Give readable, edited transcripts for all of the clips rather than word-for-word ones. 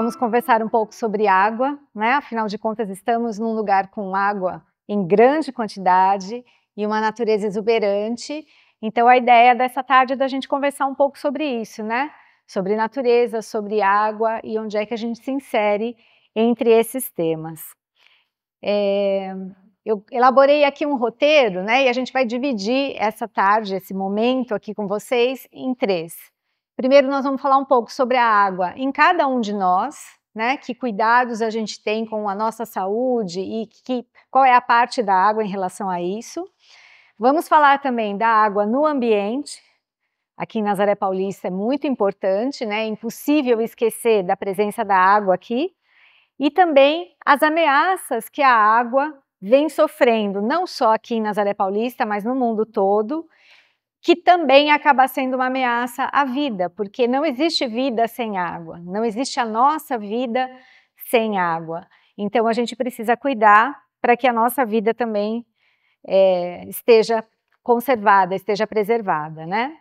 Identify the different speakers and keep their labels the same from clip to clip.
Speaker 1: vamos conversar um pouco sobre água, né? Afinal de contas, estamos num lugar com água em grande quantidade e uma natureza exuberante. Então, a ideia dessa tarde é da gente conversar um pouco sobre isso, né? Sobre natureza, sobre água e onde é que a gente se insere entre esses temas. Eu elaborei aqui um roteiro, né? E a gente vai dividir essa tarde, esse momento aqui com vocês, em três. Primeiro, nós vamos falar um pouco sobre a água em cada um de nós, né? Que cuidados a gente tem com a nossa saúde e qual é a parte da água em relação a isso. Vamos falar também da água no ambiente. Aqui em Nazaré Paulista é muito importante, né? É impossível esquecer da presença da água aqui. E também as ameaças que a água vem sofrendo, não só aqui em Nazaré Paulista, mas no mundo todo, que também acaba sendo uma ameaça à vida, porque não existe vida sem água, não existe a nossa vida sem água. Então a gente precisa cuidar para que a nossa vida também esteja conservada, esteja preservada, né?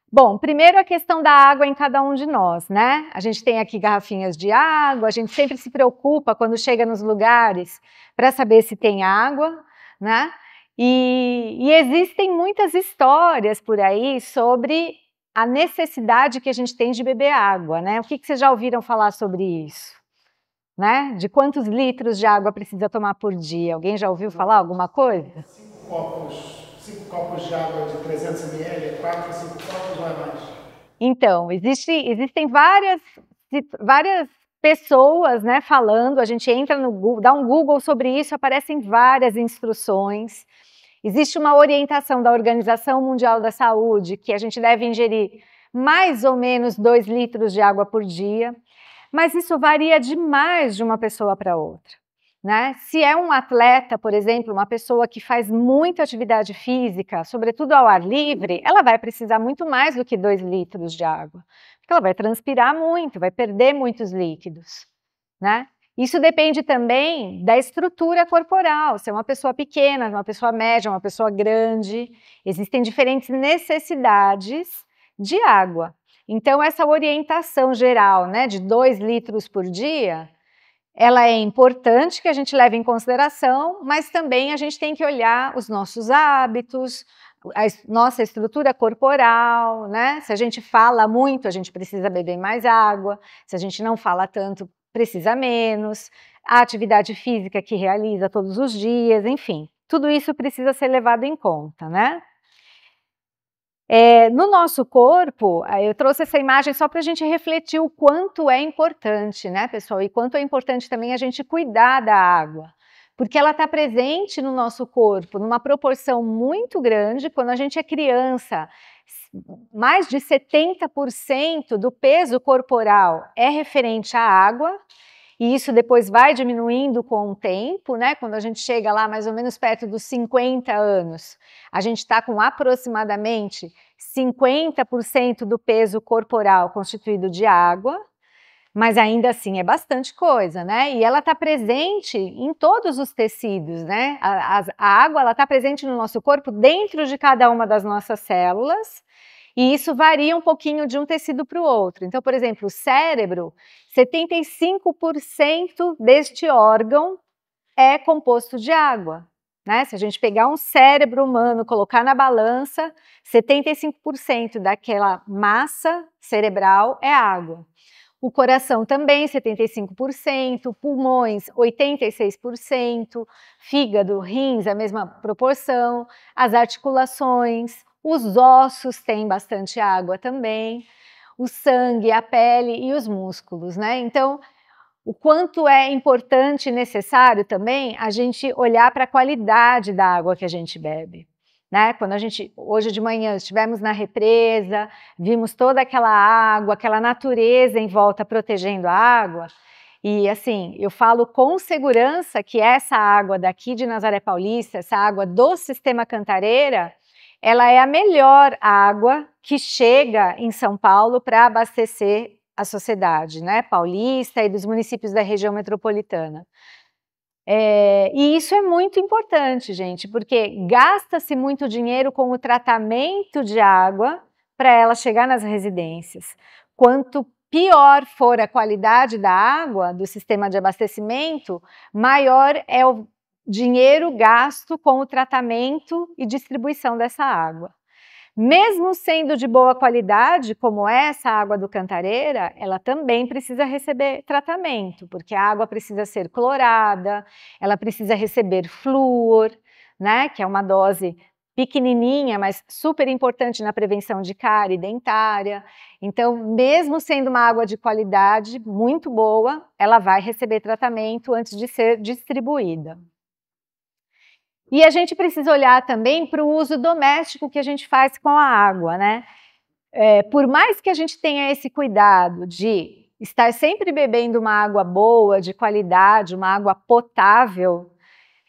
Speaker 1: Bom, primeiro a questão da água em cada um de nós, né? A gente tem aqui garrafinhas de água, a gente sempre se preocupa quando chega nos lugares para saber se tem água, né? E existem muitas histórias por aí sobre a necessidade que a gente tem de beber água, né? O que vocês já ouviram falar sobre isso? Né? De quantos litros de água precisa tomar por dia? Alguém já ouviu falar alguma coisa?
Speaker 2: 5 copos de água de 300 ml, 4 ou 5 copos ou é mais?
Speaker 1: Então, existem várias pessoas, né, falando, a gente entra no Google, dá um Google sobre isso, aparecem várias instruções. Existe uma orientação da Organização Mundial da Saúde que a gente deve ingerir mais ou menos 2 litros de água por dia, mas isso varia demais de uma pessoa para outra. Né? Se é um atleta, por exemplo, uma pessoa que faz muita atividade física, sobretudo ao ar livre, ela vai precisar muito mais do que 2 litros de água, porque ela vai transpirar muito, vai perder muitos líquidos. Né? Isso depende também da estrutura corporal, se é uma pessoa pequena, uma pessoa média, uma pessoa grande, existem diferentes necessidades de água. Então, essa orientação geral, né, de 2 litros por dia, ela é importante que a gente leve em consideração, mas também a gente tem que olhar os nossos hábitos, a nossa estrutura corporal, né? Se a gente fala muito, a gente precisa beber mais água, se a gente não fala tanto, precisa menos, a atividade física que realiza todos os dias, enfim, tudo isso precisa ser levado em conta, né? No nosso corpo, eu trouxe essa imagem só para a gente refletir o quanto é importante, né, pessoal? E quanto é importante também a gente cuidar da água, porque ela está presente no nosso corpo numa proporção muito grande. Quando a gente é criança, mais de 70% do peso corporal é referente à água, e isso depois vai diminuindo com o tempo, né? Quando a gente chega lá mais ou menos perto dos 50 anos, a gente está com aproximadamente 50% do peso corporal constituído de água, mas ainda assim é bastante coisa, né? E ela está presente em todos os tecidos, né? A água, ela está presente no nosso corpo dentro de cada uma das nossas células, e isso varia um pouquinho de um tecido para o outro. Então, por exemplo, o cérebro, 75% deste órgão é composto de água. Né? Se a gente pegar um cérebro humano, colocar na balança, 75% daquela massa cerebral é água. O coração também, 75%, pulmões, 86%, fígado, rins, a mesma proporção, as articulações, os ossos têm bastante água também, o sangue, a pele e os músculos, né? Então, o quanto é importante e necessário também a gente olhar para a qualidade da água que a gente bebe. Né? Quando a gente, hoje de manhã, estivemos na represa, vimos toda aquela água, aquela natureza em volta protegendo a água, e assim, eu falo com segurança que essa água daqui de Nazaré Paulista, essa água do Sistema Cantareira, ela é a melhor água que chega em São Paulo para abastecer a sociedade, né, paulista e dos municípios da região metropolitana. E isso é muito importante, gente, porque gasta-se muito dinheiro com o tratamento de água para ela chegar nas residências. Quanto pior for a qualidade da água, do sistema de abastecimento, maior é o dinheiro gasto com o tratamento e distribuição dessa água. Mesmo sendo de boa qualidade, como é essa água do Cantareira, ela também precisa receber tratamento, porque a água precisa ser clorada, ela precisa receber flúor, né, que é uma dose pequenininha, mas super importante na prevenção de cárie dentária. Então, mesmo sendo uma água de qualidade muito boa, ela vai receber tratamento antes de ser distribuída. E a gente precisa olhar também para o uso doméstico que a gente faz com a água, né? Por mais que a gente tenha esse cuidado de estar sempre bebendo uma água boa, de qualidade, uma água potável,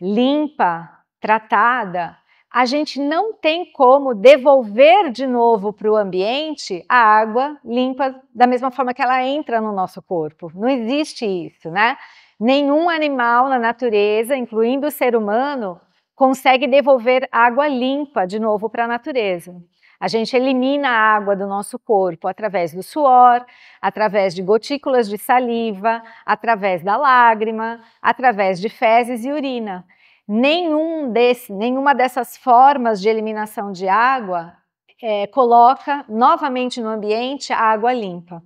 Speaker 1: limpa, tratada, a gente não tem como devolver de novo para o ambiente a água limpa da mesma forma que ela entra no nosso corpo. Não existe isso, né? Nenhum animal na natureza, incluindo o ser humano, consegue devolver água limpa de novo para a natureza. A gente elimina a água do nosso corpo através do suor, através de gotículas de saliva, através da lágrima, através de fezes e urina. Nenhuma dessas formas de eliminação de água coloca novamente no ambiente a água limpa.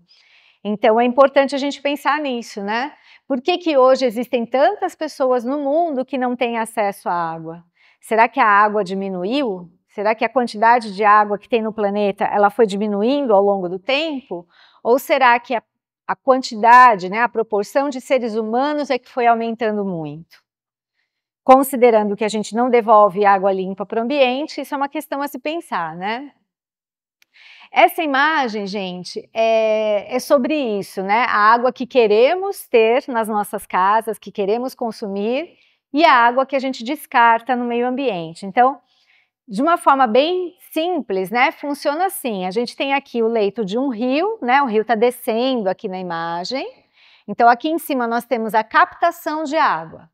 Speaker 1: Então é importante a gente pensar nisso, né? Por que hoje existem tantas pessoas no mundo que não têm acesso à água? Será que a água diminuiu? Será que a quantidade de água que tem no planeta ela foi diminuindo ao longo do tempo? Ou será que a quantidade, né, a proporção de seres humanos é que foi aumentando muito? Considerando que a gente não devolve água limpa para o ambiente, isso é uma questão a se pensar, né? Essa imagem, gente, é sobre isso, né? A água que queremos ter nas nossas casas, que queremos consumir, e a água que a gente descarta no meio ambiente. Então, de uma forma bem simples, né? Funciona assim, a gente tem aqui o leito de um rio, né? O rio está descendo aqui na imagem. Então, aqui em cima nós temos a captação de água.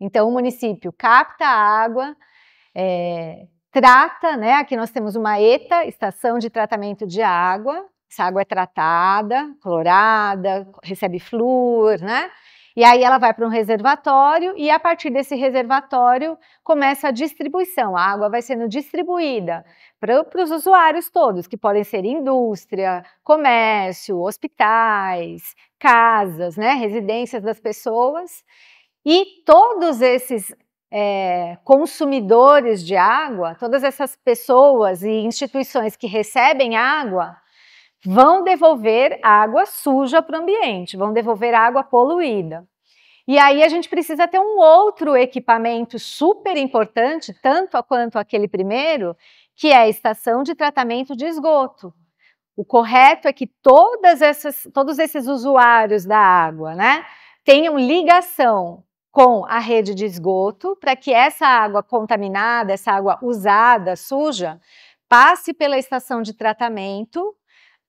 Speaker 1: Então, o município capta a água, trata, né? Aqui nós temos uma ETA, Estação de Tratamento de Água. Essa água é tratada, clorada, recebe flúor, né? E aí ela vai para um reservatório e a partir desse reservatório começa a distribuição. A água vai sendo distribuída para os usuários todos, que podem ser indústria, comércio, hospitais, casas, né? Residências das pessoas. E todos esses consumidores de água, todas essas pessoas e instituições que recebem água, vão devolver água suja para o ambiente, vão devolver água poluída. E aí a gente precisa ter um outro equipamento super importante, tanto quanto aquele primeiro, que é a estação de tratamento de esgoto. O correto é que todos esses usuários da água, né, tenham ligação com a rede de esgoto, para que essa água contaminada, essa água usada, suja, passe pela estação de tratamento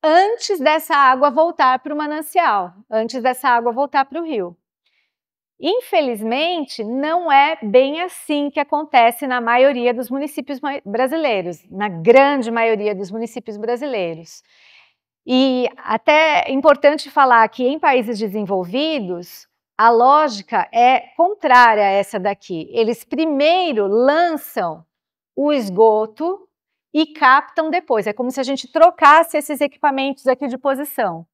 Speaker 1: antes dessa água voltar para o manancial, antes dessa água voltar para o rio. Infelizmente, não é bem assim que acontece na maioria dos municípios brasileiros, na grande maioria dos municípios brasileiros. E até é importante falar que em países desenvolvidos, a lógica é contrária a essa daqui. Eles primeiro lançam o esgoto e captam depois. É como se a gente trocasse esses equipamentos aqui de posição,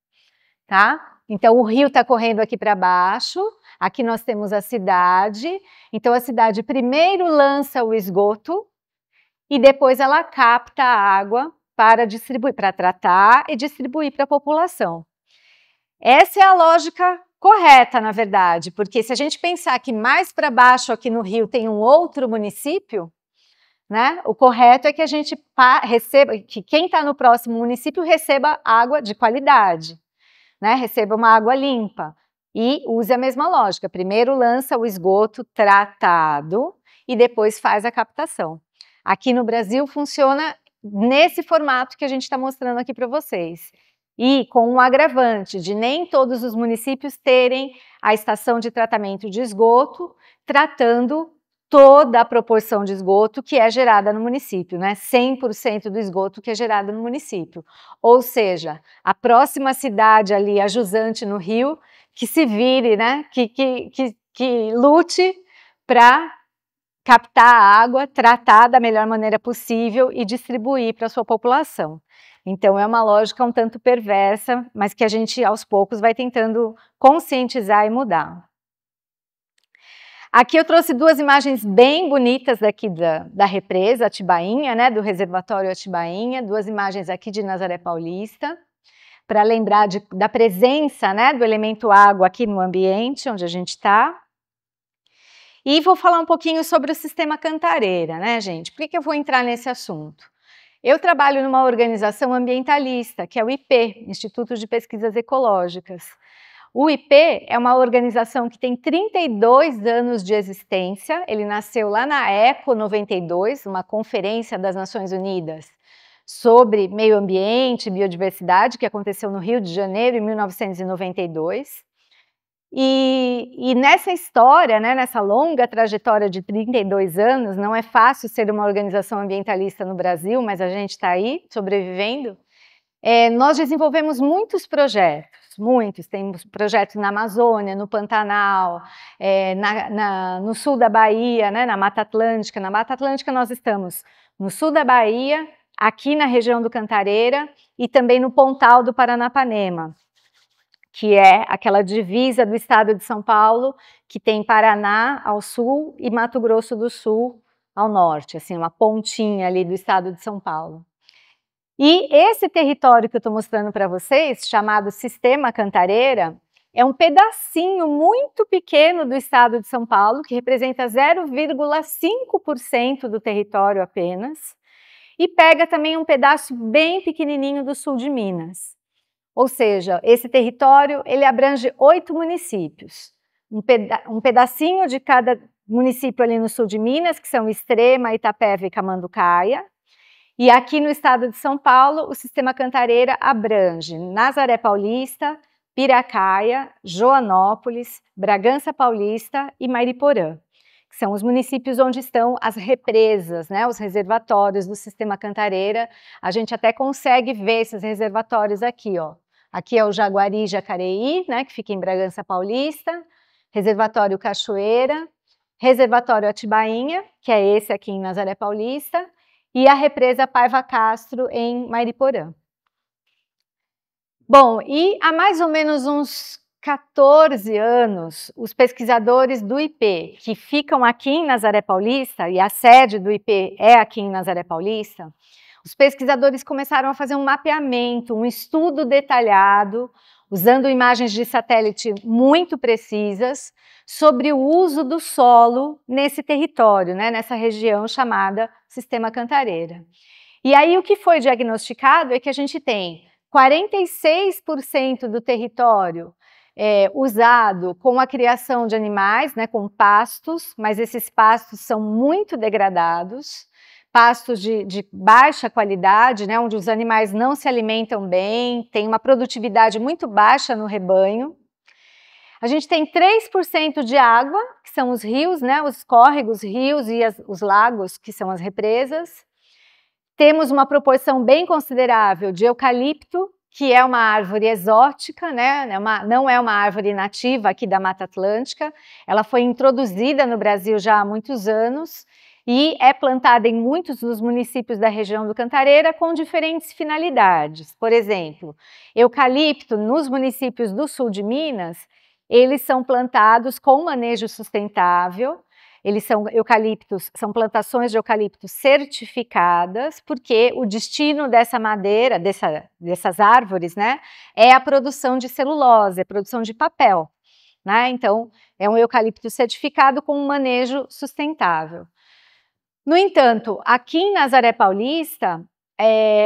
Speaker 1: tá? Então, o rio está correndo aqui para baixo, aqui nós temos a cidade. Então, a cidade primeiro lança o esgoto e depois ela capta a água para distribuir, para tratar e distribuir para a população. Essa é a lógica correta, na verdade, porque se a gente pensar que mais para baixo aqui no rio tem um outro município, né, o correto é que a gente receba, que quem está no próximo município receba água de qualidade, né, receba uma água limpa e use a mesma lógica. Primeiro lança o esgoto tratado e depois faz a captação. Aqui no Brasil funciona nesse formato que a gente está mostrando aqui para vocês. E com um agravante de nem todos os municípios terem a estação de tratamento de esgoto tratando toda a proporção de esgoto que é gerada no município, né? 100% do esgoto que é gerado no município. Ou seja, a próxima cidade ali, a jusante no Rio, que se vire, né? Que lute para captar a água, tratar da melhor maneira possível e distribuir para a sua população. Então é uma lógica um tanto perversa, mas que a gente aos poucos vai tentando conscientizar e mudar. Aqui eu trouxe duas imagens bem bonitas daqui da represa Atibainha, né, do reservatório Atibainha, duas imagens aqui de Nazaré Paulista, para lembrar da presença, né, do elemento água aqui no ambiente onde a gente está. E vou falar um pouquinho sobre o sistema Cantareira, né, gente? Por que eu vou entrar nesse assunto? Eu trabalho numa organização ambientalista, que é o IP, Instituto de Pesquisas Ecológicas. O IP é uma organização que tem 32 anos de existência, ele nasceu lá na ECO 92, uma conferência das Nações Unidas sobre meio ambiente e biodiversidade, que aconteceu no Rio de Janeiro em 1992. E nessa história, né, nessa longa trajetória de 32 anos, não é fácil ser uma organização ambientalista no Brasil, mas a gente está aí, sobrevivendo. Nós desenvolvemos muitos projetos, temos projetos na Amazônia, no Pantanal, no sul da Bahia, né, na Mata Atlântica. Na Mata Atlântica nós estamos no sul da Bahia, aqui na região do Cantareira e também no Pontal do Paranapanema, que é aquela divisa do estado de São Paulo, que tem Paraná ao sul e Mato Grosso do Sul ao norte, assim, uma pontinha ali do estado de São Paulo. E esse território que eu estou mostrando para vocês, chamado Sistema Cantareira, é um pedacinho muito pequeno do estado de São Paulo, que representa 0,5% do território apenas, e pega também um pedaço bem pequenininho do sul de Minas. Ou seja, esse território ele abrange 8 municípios, um pedacinho de cada município ali no sul de Minas, que são Extrema, Itapeva e Camanducaia. E aqui no estado de São Paulo, o Sistema Cantareira abrange Nazaré Paulista, Piracaia, Joanópolis, Bragança Paulista e Mariporã, que são os municípios onde estão as represas, né, os reservatórios do Sistema Cantareira. A gente até consegue ver esses reservatórios aqui, ó. Aqui é o Jaguari e Jacareí, né, que fica em Bragança Paulista, Reservatório Cachoeira, Reservatório Atibainha, que é esse aqui em Nazaré Paulista, e a represa Paiva Castro em Mariporã. Bom, e há mais ou menos uns 14 anos, os pesquisadores do IP, que ficam aqui em Nazaré Paulista, e a sede do IP é aqui em Nazaré Paulista, os pesquisadores começaram a fazer um mapeamento, um estudo detalhado, usando imagens de satélite muito precisas, sobre o uso do solo nesse território, né, nessa região chamada Sistema Cantareira. E aí o que foi diagnosticado é que a gente tem 46% do território usado com a criação de animais, né, com pastos, mas esses pastos são muito degradados, pastos de baixa qualidade, né, onde os animais não se alimentam bem, tem uma produtividade muito baixa no rebanho. A gente tem 3% de água, que são os rios, né, os córregos, rios e os lagos, que são as represas. Temos uma proporção bem considerável de eucalipto, que é uma árvore exótica, né, não é uma árvore nativa aqui da Mata Atlântica. Ela foi introduzida no Brasil já há muitos anos e é plantada em muitos dos municípios da região do Cantareira com diferentes finalidades. Por exemplo, eucalipto nos municípios do sul de Minas, eles são plantados com manejo sustentável, eles são plantações de eucaliptos certificadas, porque o destino dessa madeira, dessas árvores, né, é a produção de celulose, a produção de papel, né? Então, é um eucalipto certificado com um manejo sustentável. No entanto, aqui em Nazaré Paulista,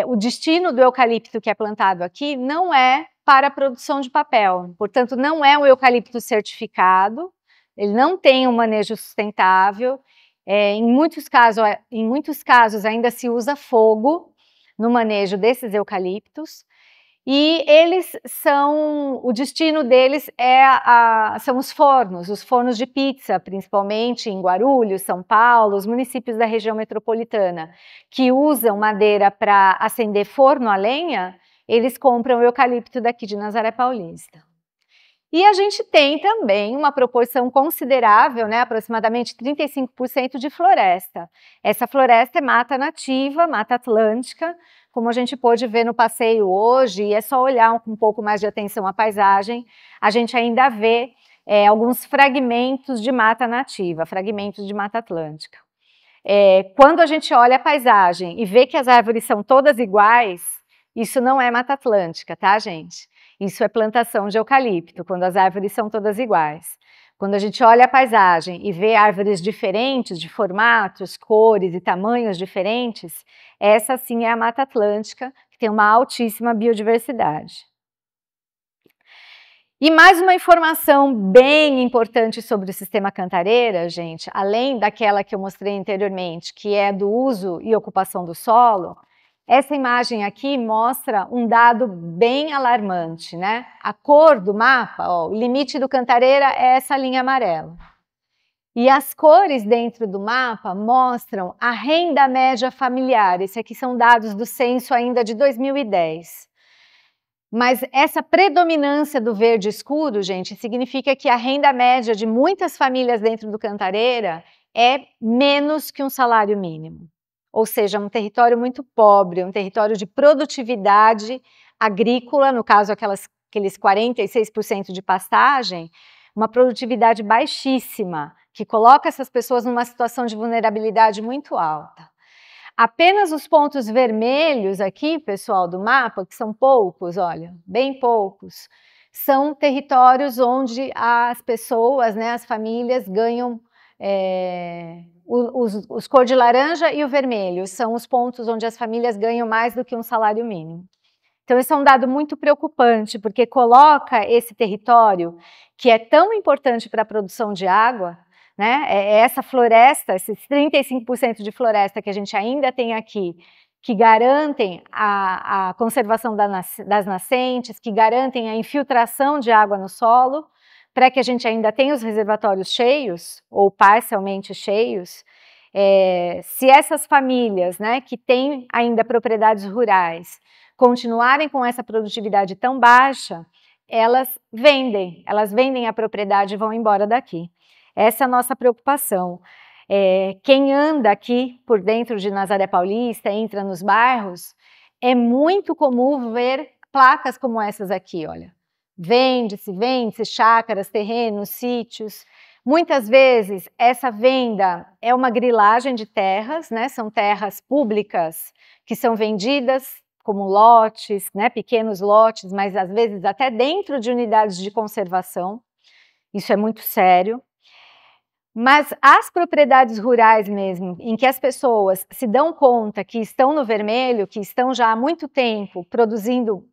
Speaker 1: o destino do eucalipto que é plantado aqui não é para a produção de papel, portanto, não é um eucalipto certificado, ele não tem um manejo sustentável, em muitos casos ainda se usa fogo no manejo desses eucaliptos, E eles o destino deles são os fornos de pizza, principalmente em Guarulhos, São Paulo, os municípios da região metropolitana, que usam madeira para acender forno a lenha, eles compram o eucalipto daqui de Nazaré Paulista. E a gente tem também uma proporção considerável, né, aproximadamente 35% de floresta. Essa floresta é mata nativa, mata atlântica, como a gente pôde ver no passeio hoje, e é só olhar com um pouco mais de atenção à paisagem, a gente ainda vê alguns fragmentos de mata nativa, fragmentos de mata atlântica. Quando a gente olha a paisagem e vê que as árvores são todas iguais, isso não é mata atlântica, tá, gente? Isso é plantação de eucalipto, quando as árvores são todas iguais. Quando a gente olha a paisagem e vê árvores diferentes, de formatos, cores e tamanhos diferentes, essa sim é a Mata Atlântica, que tem uma altíssima biodiversidade. E mais uma informação bem importante sobre o sistema Cantareira, gente, além daquela que eu mostrei anteriormente, que é do uso e ocupação do solo, essa imagem aqui mostra um dado bem alarmante, né? A cor do mapa, ó, o limite do Cantareira é essa linha amarela. E as cores dentro do mapa mostram a renda média familiar. Esses aqui são dados do censo ainda de 2010. Mas essa predominância do verde escuro, gente, significa que a renda média de muitas famílias dentro do Cantareira é menos que um salário mínimo. Ou seja, um território muito pobre, um território de produtividade agrícola, no caso aqueles 46% de pastagem, uma produtividade baixíssima, que coloca essas pessoas numa situação de vulnerabilidade muito alta. Apenas os pontos vermelhos aqui, pessoal, do mapa, que são poucos, olha, bem poucos, são territórios onde as pessoas, né, as famílias ganham os cor de laranja e o vermelho, são os pontos onde as famílias ganham mais do que um salário mínimo. Então, esse é um dado muito preocupante, porque coloca esse território, que é tão importante para a produção de água, né? Essa floresta, esses 35% de floresta que a gente ainda tem aqui, que garantem a conservação das nascentes, que garantem a infiltração de água no solo, para que a gente ainda tenha os reservatórios cheios, ou parcialmente cheios. Se essas famílias, né, que têm ainda propriedades rurais, continuarem com essa produtividade tão baixa, elas vendem a propriedade e vão embora daqui. Essa é a nossa preocupação. Quem anda aqui por dentro de Nazaré Paulista, entra nos bairros, é muito comum ver placas como essas aqui, olha. Vende-se chácaras, terrenos, sítios. Muitas vezes essa venda é uma grilagem de terras, né? São terras públicas que são vendidas como lotes, né? Pequenos lotes, mas às vezes até dentro de unidades de conservação. Isso é muito sério. Mas as propriedades rurais mesmo, em que as pessoas se dão conta que estão no vermelho, que estão já há muito tempo produzindo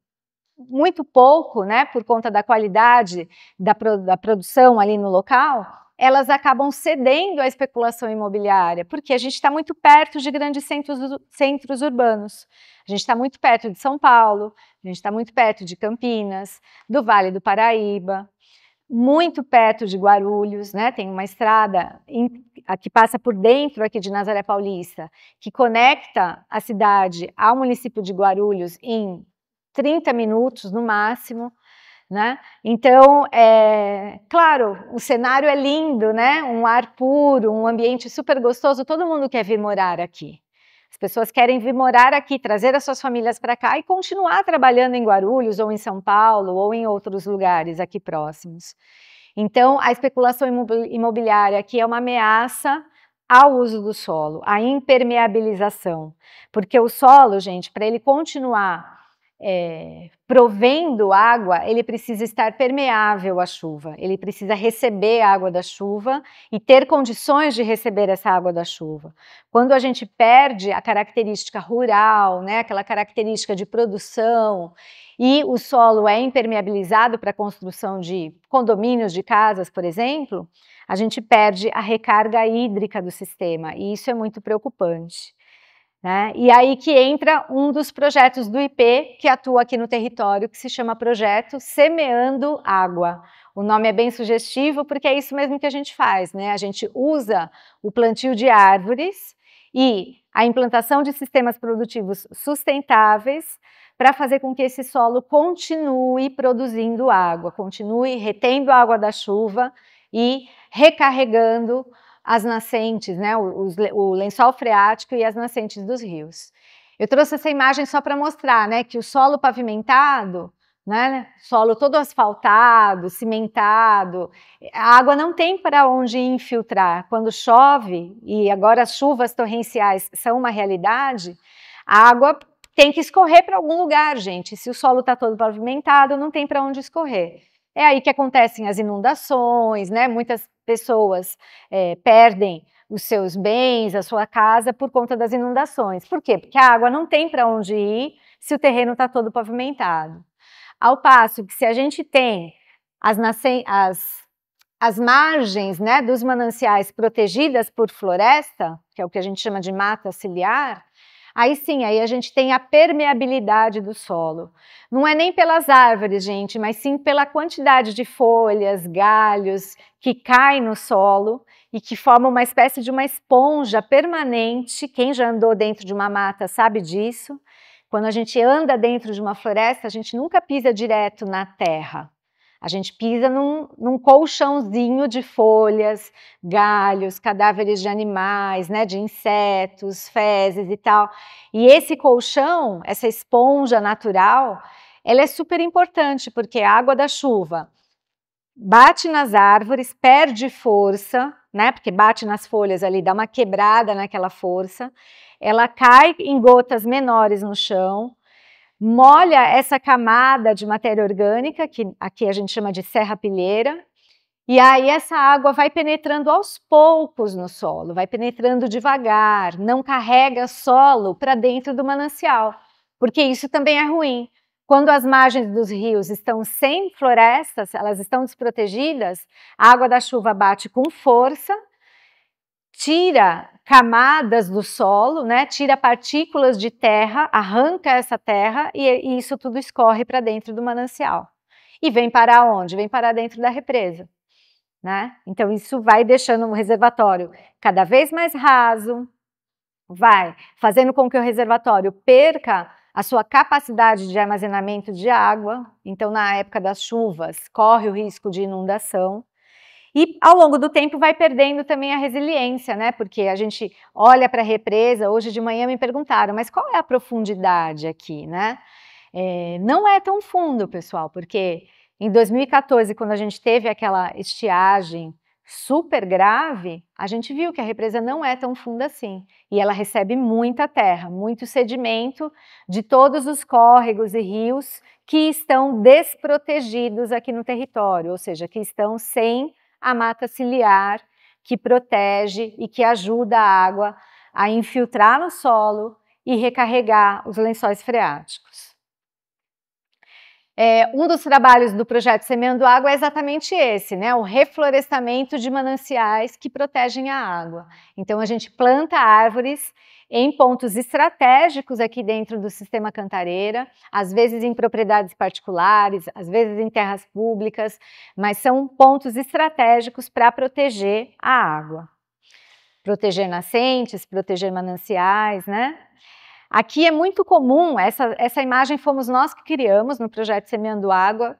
Speaker 1: muito pouco, né, por conta da qualidade da produção ali no local, elas acabam cedendo à especulação imobiliária, porque a gente está muito perto de grandes centros urbanos. A gente está muito perto de São Paulo, a gente está muito perto de Campinas, do Vale do Paraíba, muito perto de Guarulhos, né? Tem uma estrada que passa por dentro aqui de Nazaré Paulista, que conecta a cidade ao município de Guarulhos em 30 minutos no máximo, né? Então, claro, o cenário é lindo, né? Um ar puro, um ambiente super gostoso, todo mundo quer vir morar aqui. As pessoas querem vir morar aqui, trazer as suas famílias para cá e continuar trabalhando em Guarulhos, ou em São Paulo, ou em outros lugares aqui próximos. Então, a especulação imobiliária aqui é uma ameaça ao uso do solo, à impermeabilização. Porque o solo, gente, para ele continuar provendo água, ele precisa estar permeável à chuva, ele precisa receber a água da chuva e ter condições de receber essa água da chuva. Quando a gente perde a característica rural, né, aquela característica de produção, e o solo é impermeabilizado para a construção de condomínios, de casas, por exemplo, a gente perde a recarga hídrica do sistema, e isso é muito preocupante. né? E aí que entra um dos projetos do IP que atua aqui no território, que se chama Projeto Semeando Água. O nome é bem sugestivo porque é isso mesmo que a gente faz, né? A gente usa o plantio de árvores e a implantação de sistemas produtivos sustentáveis para fazer com que esse solo continue produzindo água, continue retendo a água da chuva e recarregando as nascentes, né, o lençol freático e as nascentes dos rios. Eu trouxe essa imagem só para mostrar, né, que o solo pavimentado, né, solo todo asfaltado, cimentado, a água não tem para onde infiltrar. Quando chove, e agora as chuvas torrenciais são uma realidade, a água tem que escorrer para algum lugar, gente. Se o solo está todo pavimentado, não tem para onde escorrer. É aí que acontecem as inundações, né? Muitas pessoas perdem os seus bens, a sua casa, por conta das inundações. Por quê? Porque a água não tem para onde ir se o terreno está todo pavimentado. Ao passo que se a gente tem as margens, né, dos mananciais protegidas por floresta, que é o que a gente chama de mata ciliar, aí sim, aí a gente tem a permeabilidade do solo. Não é nem pelas árvores, gente, mas sim pela quantidade de folhas, galhos que caem no solo e que formam uma espécie de uma esponja permanente. Quem já andou dentro de uma mata sabe disso. Quando a gente anda dentro de uma floresta, a gente nunca pisa direto na terra. A gente pisa num colchãozinho de folhas, galhos, cadáveres de animais, né, de insetos, fezes e tal. E esse colchão, essa esponja natural, ela é super importante, porque a água da chuva bate nas árvores, perde força, né, porque bate nas folhas ali, dá uma quebrada naquela força, ela cai em gotas menores no chão, molha essa camada de matéria orgânica, que aqui a gente chama de serrapilheira, e aí essa água vai penetrando aos poucos no solo, vai penetrando devagar, não carrega solo para dentro do manancial, porque isso também é ruim. Quando as margens dos rios estão sem florestas, elas estão desprotegidas, a água da chuva bate com força, tira camadas do solo, né, tira partículas de terra, arranca essa terra e isso tudo escorre para dentro do manancial. E vem parar onde? Vem parar dentro da represa, né? Então isso vai deixando o reservatório cada vez mais raso, vai fazendo com que o reservatório perca a sua capacidade de armazenamento de água. Então na época das chuvas corre o risco de inundação. E ao longo do tempo vai perdendo também a resiliência, né? Porque a gente olha para a represa, hoje de manhã me perguntaram, mas qual é a profundidade aqui, né? Não é tão fundo, pessoal, porque em 2014, quando a gente teve aquela estiagem super grave, a gente viu que a represa não é tão funda assim. E ela recebe muita terra, muito sedimento de todos os córregos e rios que estão desprotegidos aqui no território, ou seja, que estão sem a mata ciliar, que protege e que ajuda a água a infiltrar no solo e recarregar os lençóis freáticos. Um dos trabalhos do projeto Semeando Água é exatamente esse, né? O reflorestamento de mananciais que protegem a água. Então a gente planta árvores em pontos estratégicos aqui dentro do sistema Cantareira, às vezes em propriedades particulares, às vezes em terras públicas, mas são pontos estratégicos para proteger a água. Proteger nascentes, proteger mananciais, né? Aqui é muito comum, essa imagem fomos nós que criamos no projeto Semeando Água,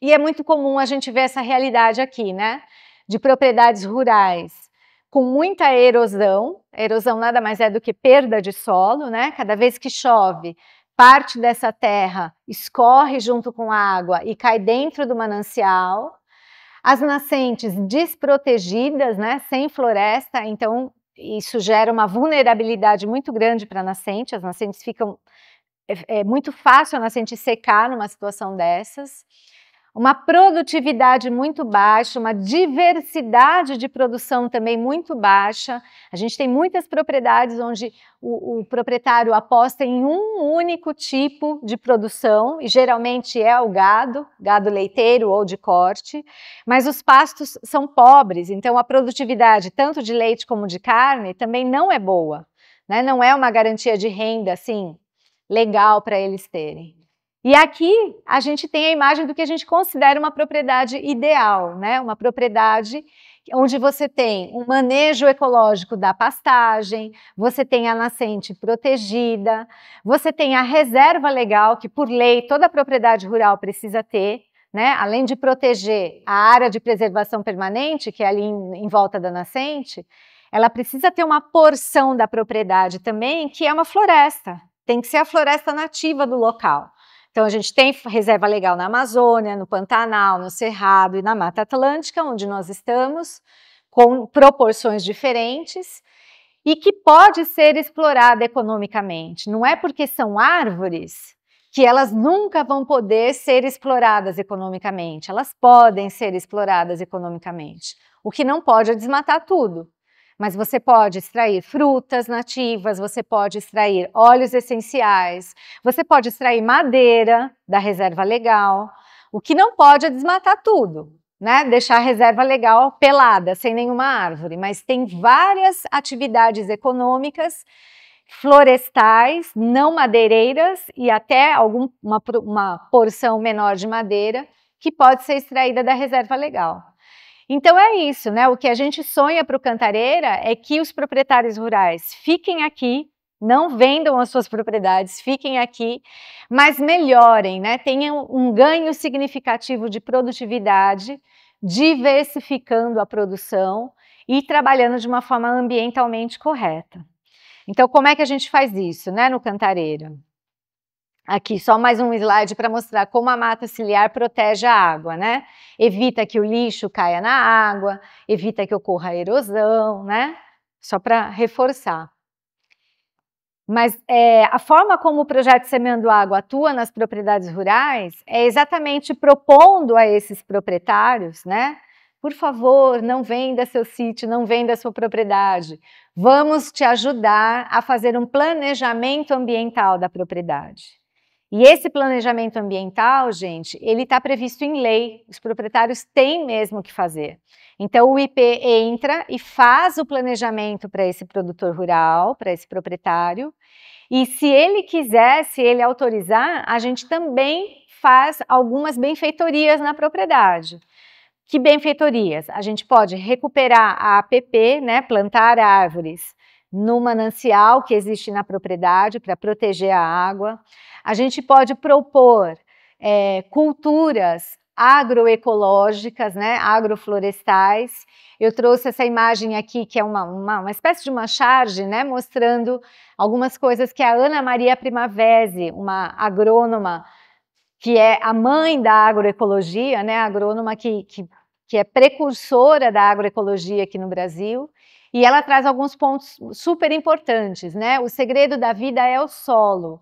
Speaker 1: e é muito comum a gente ver essa realidade aqui, né? De propriedades rurais com muita erosão. Erosão nada mais é do que perda de solo, né? Cada vez que chove, parte dessa terra escorre junto com a água e cai dentro do manancial. As nascentes desprotegidas, né? Sem floresta, então isso gera uma vulnerabilidade muito grande para a nascente, as nascentes ficam... É muito fácil a nascente secar numa situação dessas. Uma produtividade muito baixa, uma diversidade de produção também muito baixa. A gente tem muitas propriedades onde o proprietário aposta em um único tipo de produção, e geralmente é o gado leiteiro ou de corte, mas os pastos são pobres, então a produtividade tanto de leite como de carne também não é boa, né? Não é uma garantia de renda, assim, legal para eles terem. E aqui a gente tem a imagem do que a gente considera uma propriedade ideal, né? Uma propriedade onde você tem um manejo ecológico da pastagem, você tem a nascente protegida, você tem a reserva legal, que por lei toda propriedade rural precisa ter, né? Além de proteger a área de preservação permanente, que é ali em volta da nascente, ela precisa ter uma porção da propriedade também, que é uma floresta, tem que ser a floresta nativa do local. Então, a gente tem reserva legal na Amazônia, no Pantanal, no Cerrado e na Mata Atlântica, onde nós estamos, com proporções diferentes, e que pode ser explorada economicamente. Não é porque são árvores que elas nunca vão poder ser exploradas economicamente. Elas podem ser exploradas economicamente. O que não pode é desmatar tudo. Mas você pode extrair frutas nativas, você pode extrair óleos essenciais, você pode extrair madeira da reserva legal. O que não pode é desmatar tudo, né? Deixar a reserva legal pelada, sem nenhuma árvore. Mas tem várias atividades econômicas, florestais, não madeireiras e até uma porção menor de madeira que pode ser extraída da reserva legal. Então é isso, né? O que a gente sonha para o Cantareira é que os proprietários rurais fiquem aqui, não vendam as suas propriedades, fiquem aqui, mas melhorem, né? Tenham um ganho significativo de produtividade, diversificando a produção e trabalhando de uma forma ambientalmente correta. Então, como é que a gente faz isso, né, no Cantareira? Aqui, só mais um slide para mostrar como a mata ciliar protege a água, né? Evita que o lixo caia na água, evita que ocorra erosão, né? Só para reforçar. Mas a forma como o projeto Semeando Água atua nas propriedades rurais é exatamente propondo a esses proprietários, né? Por favor, não venda seu sítio, não venda sua propriedade. Vamos te ajudar a fazer um planejamento ambiental da propriedade. E esse planejamento ambiental, gente, ele está previsto em lei, os proprietários têm mesmo que fazer. Então, o IP entra e faz o planejamento para esse produtor rural, para esse proprietário, e se ele quiser, se ele autorizar, a gente também faz algumas benfeitorias na propriedade. Que benfeitorias? A gente pode recuperar a APP, né, plantar árvores no manancial que existe na propriedade para proteger a água. A gente pode propor culturas agroecológicas, né, agroflorestais. Eu trouxe essa imagem aqui, que é uma espécie de uma charge, né, mostrando algumas coisas que a Ana Maria Primavesi, uma agrônoma, que é a mãe da agroecologia, né, a agrônoma que é precursora da agroecologia aqui no Brasil, e ela traz alguns pontos super importantes, né? O segredo da vida é o solo.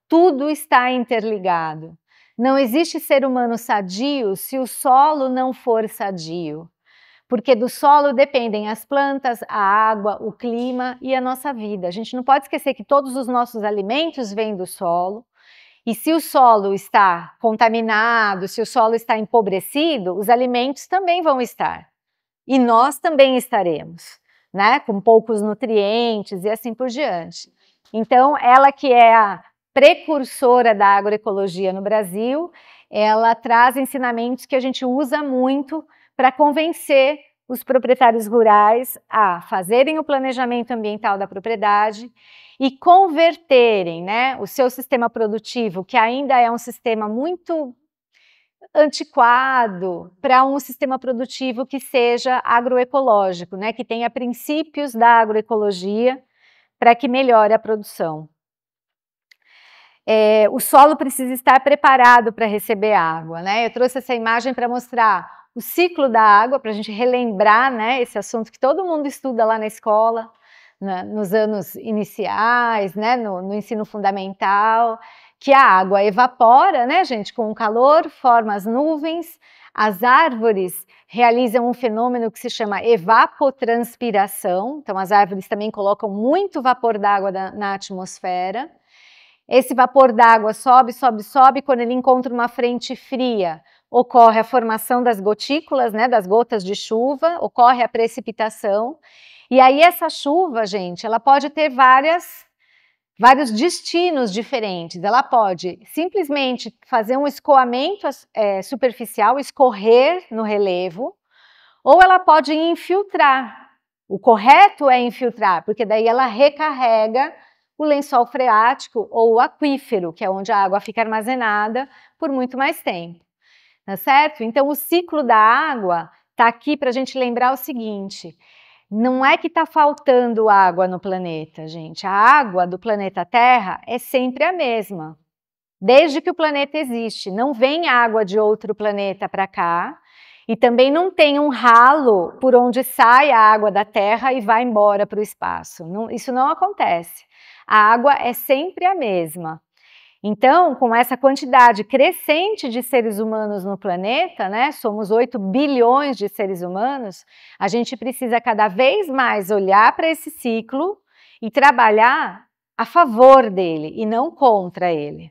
Speaker 1: Tudo está interligado. Não existe ser humano sadio se o solo não for sadio, porque do solo dependem as plantas, a água, o clima e a nossa vida. A gente não pode esquecer que todos os nossos alimentos vêm do solo, e se o solo está contaminado, se o solo está empobrecido, os alimentos também vão estar. E nós também estaremos, né? Com poucos nutrientes e assim por diante. Então, ela que é a precursora da agroecologia no Brasil, ela traz ensinamentos que a gente usa muito para convencer os proprietários rurais a fazerem o planejamento ambiental da propriedade e converterem, né, o seu sistema produtivo, que ainda é um sistema muito antiquado, para um sistema produtivo que seja agroecológico, né, que tenha princípios da agroecologia para que melhore a produção. O solo precisa estar preparado para receber água, né? Eu trouxe essa imagem para mostrar o ciclo da água, para a gente relembrar, né, esse assunto que todo mundo estuda lá na escola, nos anos iniciais, né, no ensino fundamental, que a água evapora, né, gente, com o calor, forma as nuvens, as árvores realizam um fenômeno que se chama evapotranspiração, então as árvores também colocam muito vapor d'água na atmosfera. Esse vapor d'água sobe, sobe, sobe, quando ele encontra uma frente fria, ocorre a formação das gotículas, né, das gotas de chuva, ocorre a precipitação, e aí essa chuva, gente, ela pode ter vários destinos diferentes. Ela pode simplesmente fazer um escoamento superficial, escorrer no relevo, ou ela pode infiltrar. O correto é infiltrar, porque daí ela recarrega o lençol freático ou o aquífero, que é onde a água fica armazenada por muito mais tempo. Tá certo? Então, o ciclo da água está aqui para a gente lembrar o seguinte: não é que está faltando água no planeta, gente. A água do planeta Terra é sempre a mesma, desde que o planeta existe. Não vem água de outro planeta para cá, e também não tem um ralo por onde sai a água da Terra e vai embora para o espaço. Isso não acontece. A água é sempre a mesma. Então, com essa quantidade crescente de seres humanos no planeta, né, somos 8 bilhões de seres humanos, a gente precisa cada vez mais olhar para esse ciclo e trabalhar a favor dele e não contra ele.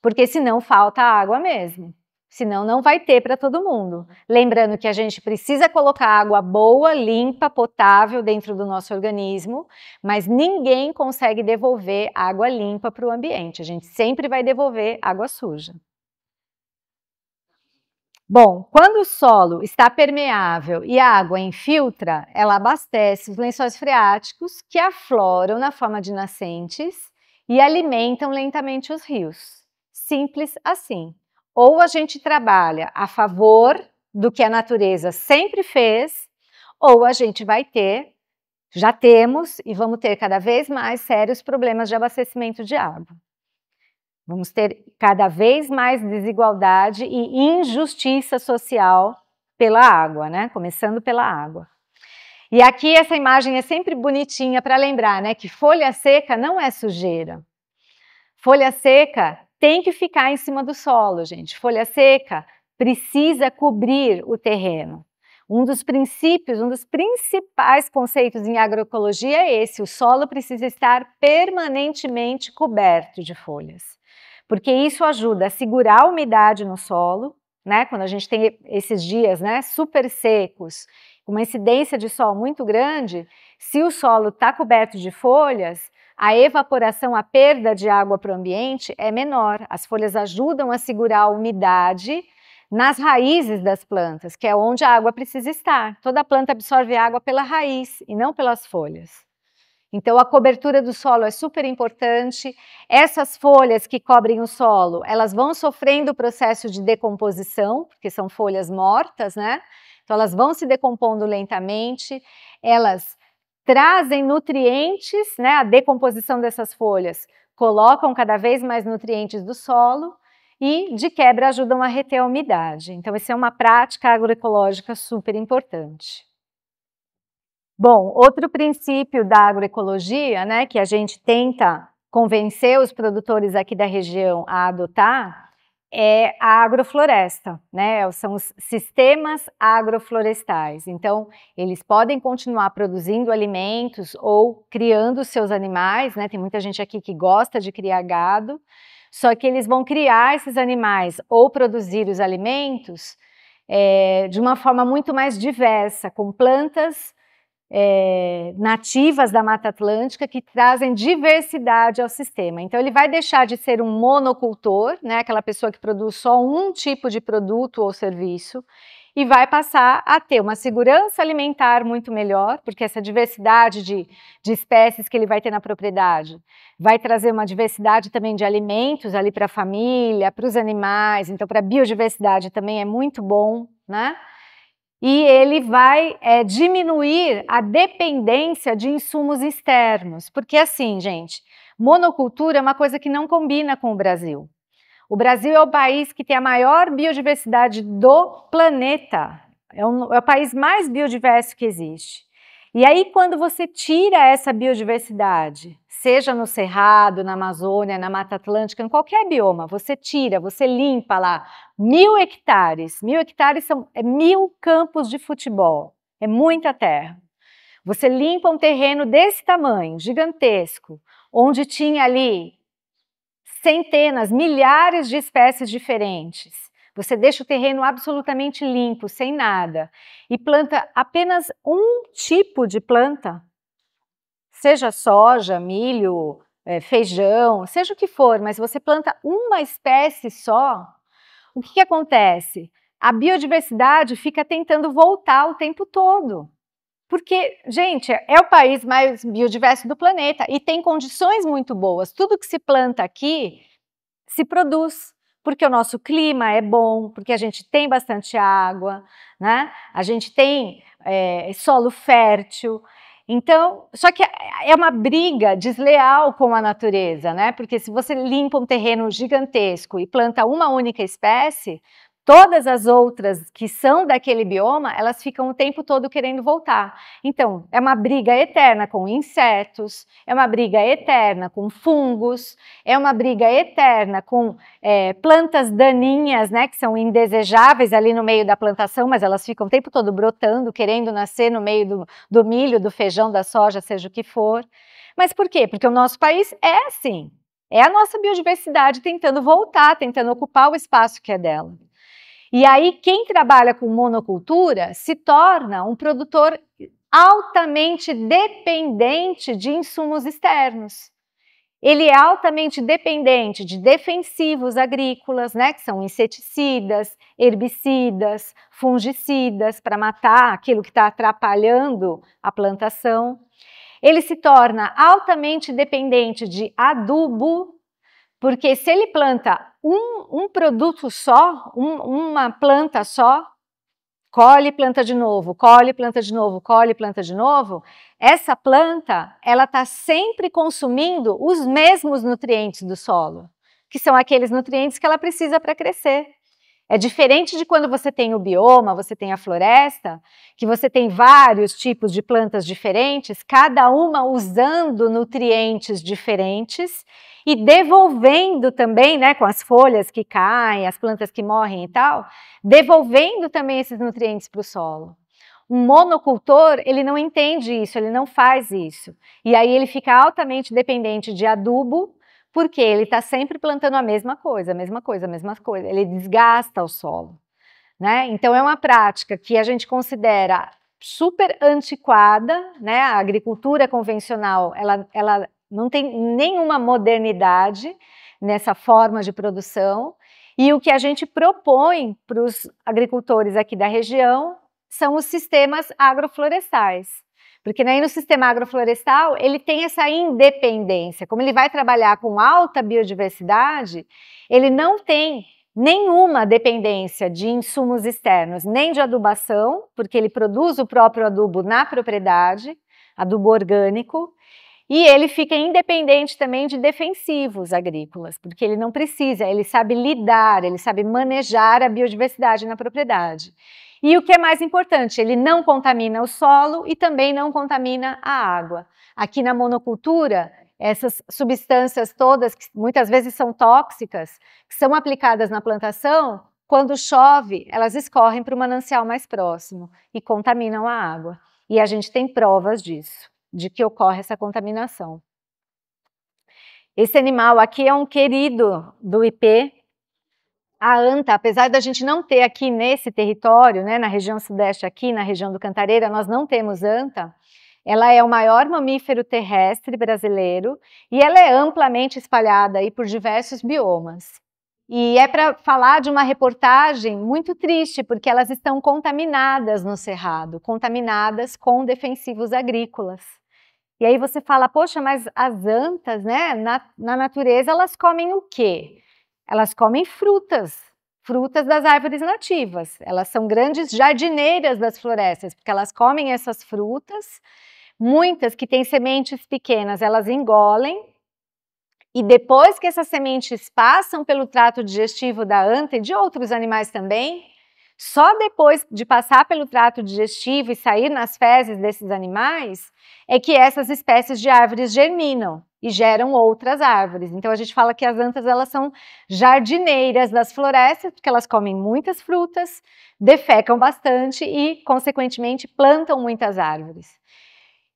Speaker 1: Porque senão falta água mesmo. Senão não vai ter para todo mundo. Lembrando que a gente precisa colocar água boa, limpa, potável dentro do nosso organismo, mas ninguém consegue devolver água limpa para o ambiente. A gente sempre vai devolver água suja. Bom, quando o solo está permeável e a água infiltra, ela abastece os lençóis freáticos que afloram na forma de nascentes e alimentam lentamente os rios. Simples assim. Ou a gente trabalha a favor do que a natureza sempre fez, ou a gente vai ter, já temos e vamos ter cada vez mais sérios problemas de abastecimento de água. Vamos ter cada vez mais desigualdade e injustiça social pela água, né? Começando pela água. E aqui essa imagem é sempre bonitinha para lembrar, né, que folha seca não é sujeira. Folha seca tem que ficar em cima do solo, gente. Folha seca precisa cobrir o terreno. Um dos princípios, um dos principais conceitos em agroecologia é esse: o solo precisa estar permanentemente coberto de folhas, porque isso ajuda a segurar a umidade no solo, né? Quando a gente tem esses dias, né, super secos, com uma incidência de sol muito grande, se o solo está coberto de folhas, a evaporação, a perda de água para o ambiente é menor. As folhas ajudam a segurar a umidade nas raízes das plantas, que é onde a água precisa estar. Toda planta absorve água pela raiz e não pelas folhas. Então, a cobertura do solo é super importante. Essas folhas que cobrem o solo, elas vão sofrendo o processo de decomposição, porque são folhas mortas, né? Então, elas vão se decompondo lentamente, elas trazem nutrientes, né? A decomposição dessas folhas colocam cada vez mais nutrientes do solo e, de quebra, ajudam a reter a umidade. Então, essa é uma prática agroecológica super importante. Bom, outro princípio da agroecologia, né, que a gente tenta convencer os produtores aqui da região a adotar, é a agrofloresta, né? São os sistemas agroflorestais. Então, eles podem continuar produzindo alimentos ou criando seus animais, né? Tem muita gente aqui que gosta de criar gado, só que eles vão criar esses animais ou produzir os alimentos de uma forma muito mais diversa, com plantas nativas da Mata Atlântica que trazem diversidade ao sistema. Então ele vai deixar de ser um monocultor, né, aquela pessoa que produz só um tipo de produto ou serviço, e vai passar a ter uma segurança alimentar muito melhor, porque essa diversidade de espécies que ele vai ter na propriedade vai trazer uma diversidade também de alimentos ali para a família, para os animais, então para a biodiversidade também é muito bom, né? E ele vai diminuir a dependência de insumos externos, porque assim, gente, monocultura é uma coisa que não combina com o Brasil. O Brasil é o país que tem a maior biodiversidade do planeta, é o país mais biodiverso que existe. E aí, quando você tira essa biodiversidade, seja no Cerrado, na Amazônia, na Mata Atlântica, em qualquer bioma, você tira, você limpa lá 1000 hectares. 1000 hectares são 1000 campos de futebol, é muita terra. Você limpa um terreno desse tamanho, gigantesco, onde tinha ali centenas, milhares de espécies diferentes. Você deixa o terreno absolutamente limpo, sem nada, e planta apenas um tipo de planta, seja soja, milho, feijão, seja o que for, mas você planta uma espécie só, o que acontece? A biodiversidade fica tentando voltar o tempo todo. Porque, gente, é o país mais biodiverso do planeta e tem condições muito boas. Tudo que se planta aqui se produz, porque o nosso clima é bom, porque a gente tem bastante água, né? A gente tem solo fértil. Então, só que é uma briga desleal com a natureza, né? Porque se você limpa um terreno gigantesco e planta uma única espécie, todas as outras que são daquele bioma, elas ficam o tempo todo querendo voltar. Então, é uma briga eterna com insetos, é uma briga eterna com fungos, é uma briga eterna com plantas daninhas, né, que são indesejáveis ali no meio da plantação, mas elas ficam o tempo todo brotando, querendo nascer no meio do milho, do feijão, da soja, seja o que for. Mas por quê? Porque o nosso país é assim. É a nossa biodiversidade tentando voltar, tentando ocupar o espaço que é dela. E aí, quem trabalha com monocultura se torna um produtor altamente dependente de insumos externos. Ele é altamente dependente de defensivos agrícolas, né, que são inseticidas, herbicidas, fungicidas, para matar aquilo que está atrapalhando a plantação. Ele se torna altamente dependente de adubo, porque se ele planta um produto só, uma planta só, colhe, planta de novo, colhe, planta de novo, colhe, planta de novo, essa planta, ela está sempre consumindo os mesmos nutrientes do solo, que são aqueles nutrientes que ela precisa para crescer. É diferente de quando você tem o bioma, você tem a floresta, que você tem vários tipos de plantas diferentes, cada uma usando nutrientes diferentes e devolvendo também, né, com as folhas que caem, as plantas que morrem e tal, devolvendo também esses nutrientes para o solo. Um monocultor, ele não entende isso, ele não faz isso. E aí ele fica altamente dependente de adubo, porque ele está sempre plantando a mesma coisa, a mesma coisa, a mesma coisa. Ele desgasta o solo, né? Então é uma prática que a gente considera super antiquada, né? A agricultura convencional, ela não tem nenhuma modernidade nessa forma de produção. E o que a gente propõe para os agricultores aqui da região são os sistemas agroflorestais. Porque aí no sistema agroflorestal ele tem essa independência. Como ele vai trabalhar com alta biodiversidade, ele não tem nenhuma dependência de insumos externos, nem de adubação, porque ele produz o próprio adubo na propriedade, adubo orgânico, e ele fica independente também de defensivos agrícolas, porque ele não precisa, ele sabe lidar, ele sabe manejar a biodiversidade na propriedade. E o que é mais importante, ele não contamina o solo e também não contamina a água. Aqui na monocultura, essas substâncias todas, que muitas vezes são tóxicas, que são aplicadas na plantação, quando chove, elas escorrem para o manancial mais próximo e contaminam a água. E a gente tem provas disso, de que ocorre essa contaminação. Esse animal aqui é um querido do IP. A anta, apesar da gente não ter aqui nesse território, né, na região sudeste aqui, na região do Cantareira, nós não temos anta, ela é o maior mamífero terrestre brasileiro e ela é amplamente espalhada aí por diversos biomas. E é para falar de uma reportagem muito triste, porque elas estão contaminadas no cerrado, contaminadas com defensivos agrícolas. E aí você fala, poxa, mas as antas, né, na natureza, elas comem o quê? Elas comem frutas das árvores nativas. Elas são grandes jardineiras das florestas, porque elas comem essas frutas, muitas que têm sementes pequenas, elas engolem, e depois que essas sementes passam pelo trato digestivo da anta e de outros animais também, só depois de passar pelo trato digestivo e sair nas fezes desses animais, é que essas espécies de árvores germinam e geram outras árvores. Então a gente fala que as antas, elas são jardineiras das florestas, porque elas comem muitas frutas, defecam bastante e, consequentemente, plantam muitas árvores.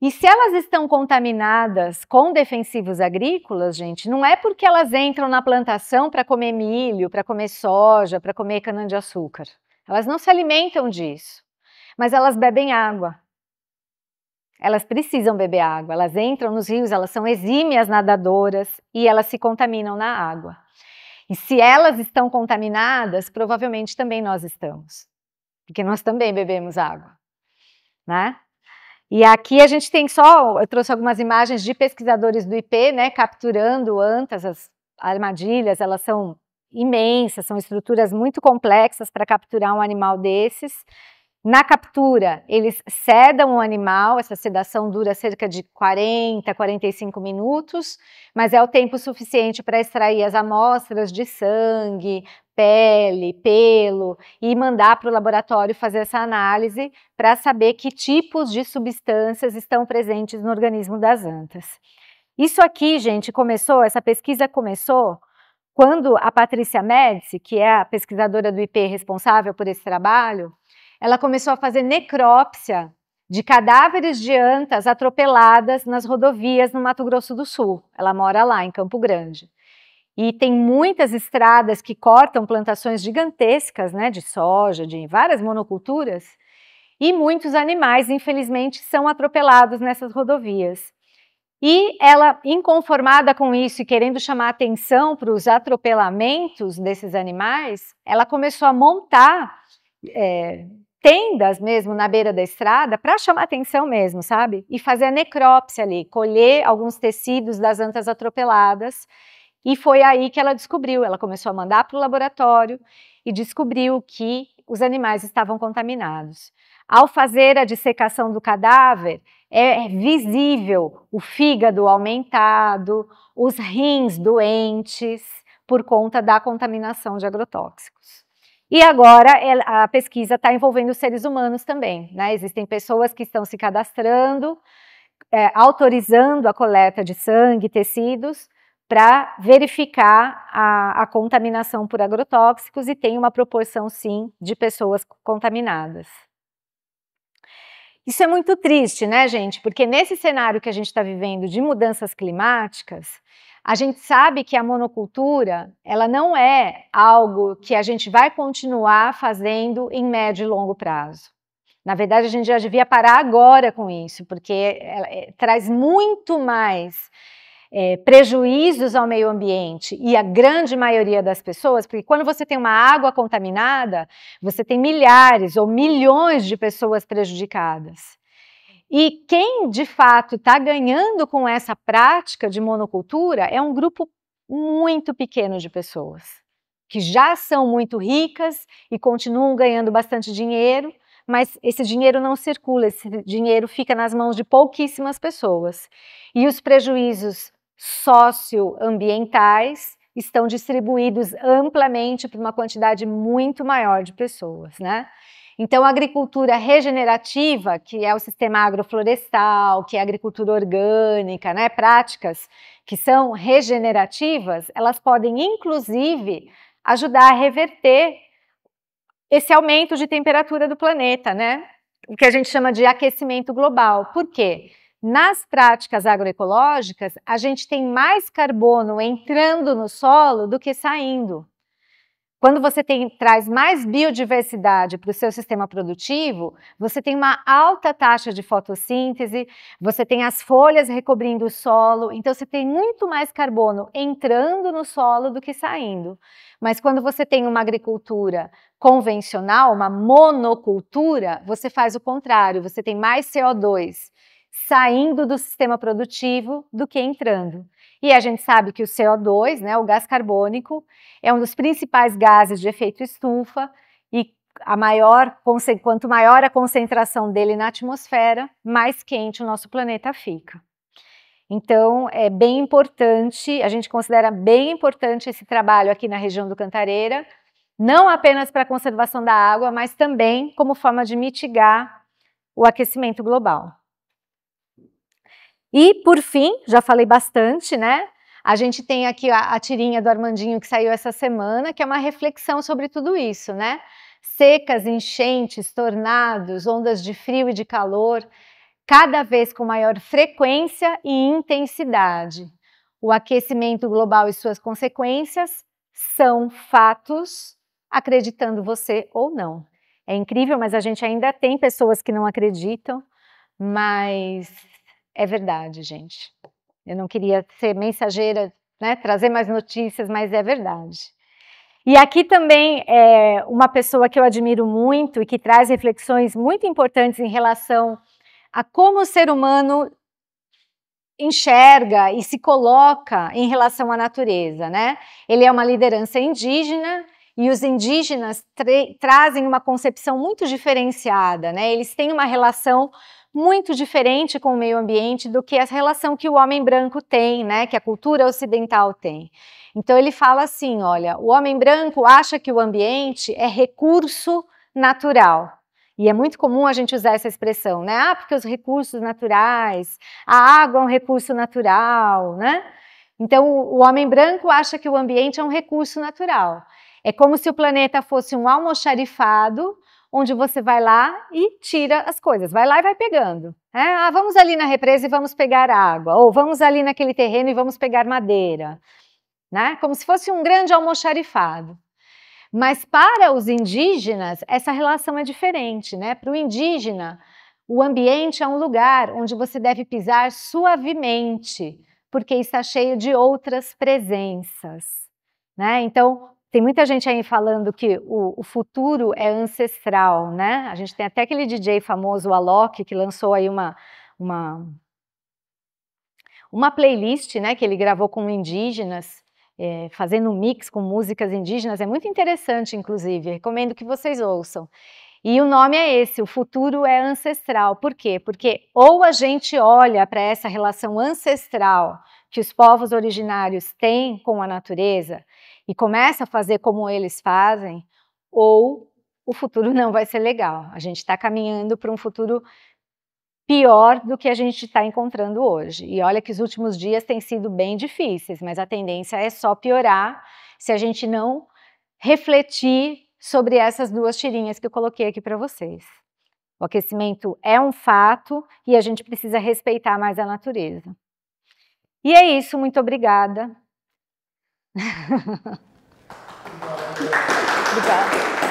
Speaker 1: E se elas estão contaminadas com defensivos agrícolas, gente, não é porque elas entram na plantação para comer milho, para comer soja, para comer cana-de-açúcar. Elas não se alimentam disso, mas elas bebem água. Elas precisam beber água, elas entram nos rios, elas são exímias nadadoras e elas se contaminam na água. E se elas estão contaminadas, provavelmente também nós estamos, porque nós também bebemos água, né? E aqui a gente tem eu trouxe algumas imagens de pesquisadores do IP, né, capturando antas, as armadilhas, elas são imensas, são estruturas muito complexas para capturar um animal desses. Na captura, eles sedam o animal, essa sedação dura cerca de 40, 45 minutos, mas é o tempo suficiente para extrair as amostras de sangue, pele, pelo e mandar para o laboratório fazer essa análise para saber que tipos de substâncias estão presentes no organismo das antas. Isso aqui, gente, essa pesquisa começou quando a Patrícia Médici, que é a pesquisadora do IP responsável por esse trabalho, ela começou a fazer necrópsia de cadáveres de antas atropeladas nas rodovias no Mato Grosso do Sul. Ela mora lá, em Campo Grande. E tem muitas estradas que cortam plantações gigantescas, né, de soja, de várias monoculturas, e muitos animais, infelizmente, são atropelados nessas rodovias. E ela, inconformada com isso e querendo chamar atenção para os atropelamentos desses animais, ela começou a montar tendas mesmo na beira da estrada para chamar atenção mesmo, sabe? E fazer a necrópsia ali, colher alguns tecidos das antas atropeladas. E foi aí que ela descobriu, ela começou a mandar para o laboratório e descobriu que os animais estavam contaminados. Ao fazer a dissecação do cadáver, é visível o fígado aumentado, os rins doentes, por conta da contaminação de agrotóxicos. E agora a pesquisa está envolvendo os seres humanos também, né? Existem pessoas que estão se cadastrando, autorizando a coleta de sangue, tecidos, para verificar a contaminação por agrotóxicos e tem uma proporção, sim, de pessoas contaminadas. Isso é muito triste, né, gente? Porque nesse cenário que a gente está vivendo de mudanças climáticas, a gente sabe que a monocultura, ela não é algo que a gente vai continuar fazendo em médio e longo prazo. Na verdade, a gente já devia parar agora com isso, porque traz muito mais prejuízos ao meio ambiente e à grande maioria das pessoas, porque quando você tem uma água contaminada, você tem milhares ou milhões de pessoas prejudicadas. E quem, de fato, está ganhando com essa prática de monocultura é um grupo muito pequeno de pessoas, que já são muito ricas e continuam ganhando bastante dinheiro, mas esse dinheiro não circula, esse dinheiro fica nas mãos de pouquíssimas pessoas. E os prejuízos socioambientais estão distribuídos amplamente para uma quantidade muito maior de pessoas, né? Então, a agricultura regenerativa, que é o sistema agroflorestal, que é a agricultura orgânica, né, práticas que são regenerativas, elas podem, inclusive, ajudar a reverter esse aumento de temperatura do planeta, né? O que a gente chama de aquecimento global. Por quê? Nas práticas agroecológicas, a gente tem mais carbono entrando no solo do que saindo. Quando você traz mais biodiversidade para o seu sistema produtivo, você tem uma alta taxa de fotossíntese, você tem as folhas recobrindo o solo, então você tem muito mais carbono entrando no solo do que saindo. Mas quando você tem uma agricultura convencional, uma monocultura, você faz o contrário, você tem mais CO2 saindo do sistema produtivo do que entrando. E a gente sabe que o CO2, né, o gás carbônico, é um dos principais gases de efeito estufa e quanto maior a concentração dele na atmosfera, mais quente o nosso planeta fica. Então, é bem importante, a gente considera bem importante esse trabalho aqui na região do Cantareira, não apenas para a conservação da água, mas também como forma de mitigar o aquecimento global. E, por fim, já falei bastante, né? A gente tem aqui a tirinha do Armandinho que saiu essa semana, que é uma reflexão sobre tudo isso, né? Secas, enchentes, tornados, ondas de frio e de calor. cada vez com maior frequência e intensidade. O aquecimento global e suas consequências são fatos, acreditando você ou não. É incrível, mas a gente ainda tem pessoas que não acreditam, mas é verdade, gente. Eu não queria ser mensageira, né, trazer mais notícias, mas é verdade. E aqui também é uma pessoa que eu admiro muito e que traz reflexões muito importantes em relação a como o ser humano enxerga e se coloca em relação à natureza, né? Ele é uma liderança indígena e os indígenas trazem uma concepção muito diferenciada, né? Eles têm uma relação muito diferente com o meio ambiente do que a relação que o homem branco tem, né? Que a cultura ocidental tem. Então ele fala assim, olha, o homem branco acha que o ambiente é recurso natural. E é muito comum a gente usar essa expressão, né? Ah, porque os recursos naturais, a água é um recurso natural, né? Então, o homem branco acha que o ambiente é um recurso natural. É como se o planeta fosse um almoxarifado, onde você vai lá e tira as coisas, vai lá e vai pegando. Ah, vamos ali na represa e vamos pegar água, ou vamos ali naquele terreno e vamos pegar madeira, né? Como se fosse um grande almoxarifado. Mas para os indígenas, essa relação é diferente, né? Para o indígena, o ambiente é um lugar onde você deve pisar suavemente, porque está cheio de outras presenças, né? Então, tem muita gente aí falando que o futuro é ancestral, né? A gente tem até aquele DJ famoso, o Alok, que lançou aí uma playlist, né, que ele gravou com indígenas, fazendo um mix com músicas indígenas, é muito interessante, inclusive, recomendo que vocês ouçam. E o nome é esse, o futuro é ancestral. Por quê? Porque ou a gente olha para essa relação ancestral que os povos originários têm com a natureza e começa a fazer como eles fazem, ou o futuro não vai ser legal. A gente está caminhando para um futuro pior do que a gente está encontrando hoje. E olha que os últimos dias têm sido bem difíceis, mas a tendência é só piorar se a gente não refletir sobre essas duas tirinhas que eu coloquei aqui para vocês. O aquecimento é um fato e a gente precisa respeitar mais a natureza. E é isso, muito obrigada. Obrigada.